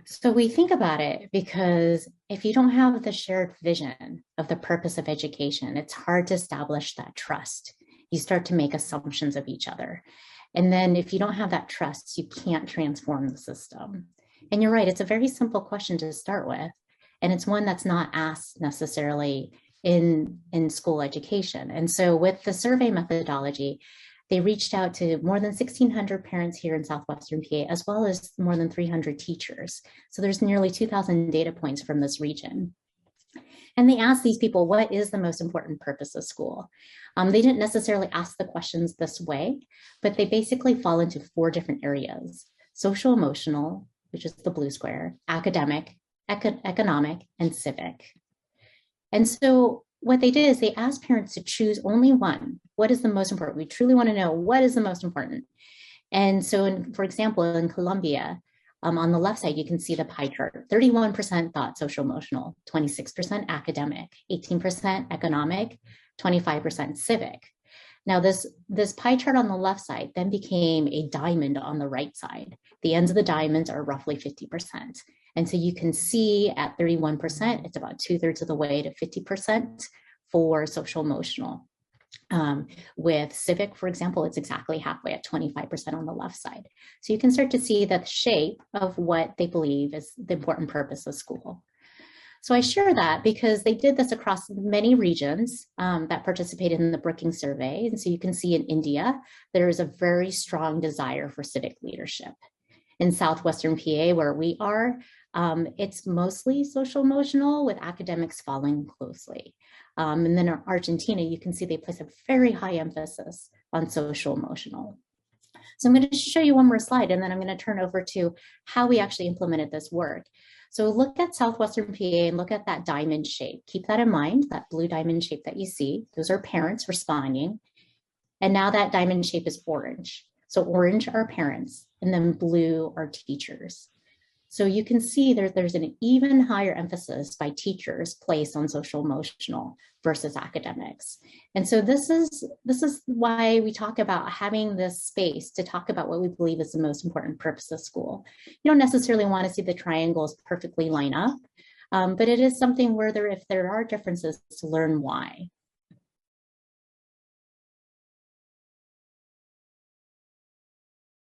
So we think about it because if you don't have the shared vision of the purpose of education, it's hard to establish that trust. You start to make assumptions of each other. And then if you don't have that trust, you can't transform the system. And you're right, it's a very simple question to start with. And it's one that's not asked necessarily in school education. And so with the survey methodology, they reached out to more than 1,600 parents here in Southwestern PA, as well as more than 300 teachers. So there's nearly 2,000 data points from this region. And they asked these people, what is the most important purpose of school? They didn't necessarily ask the questions this way, but they basically fall into four different areas: social emotional, which is the blue square, academic, economic, and civic. And so what they did is they asked parents to choose only one. What is the most important? We truly want to know what is the most important. And so, for example, in Colombia, on the left side, you can see the pie chart. 31% thought social emotional, 26% academic, 18% economic, 25% civic. Now, this pie chart on the left side then became a diamond on the right side. The ends of the diamonds are roughly 50%. And so you can see at 31%, it's about 2/3 of the way to 50% for social emotional. With civic, for example, it's exactly halfway at 25% on the left side. So you can start to see the shape of what they believe is the important purpose of school. So I share that because they did this across many regions that participated in the Brookings survey. And so you can see in India, there is a very strong desire for civic leadership. In Southwestern PA, where we are, it's mostly social emotional, with academics following closely. And then in Argentina, you can see they place a very high emphasis on social emotional. So I'm going to show you one more slide, and then I'm going to turn over to how we actually implemented this work. So look at Southwestern PA and look at that diamond shape. Keep that in mind, that blue diamond shape that you see. Those are parents responding. And now that diamond shape is orange. So orange are parents, and then blue are teachers. So you can see there's an even higher emphasis by teachers placed on social emotional versus academics. And so this is why we talk about having this space to talk about what we believe is the most important purpose of school. You don't necessarily want to see the triangles perfectly line up, but it is something where if there are differences, to learn why.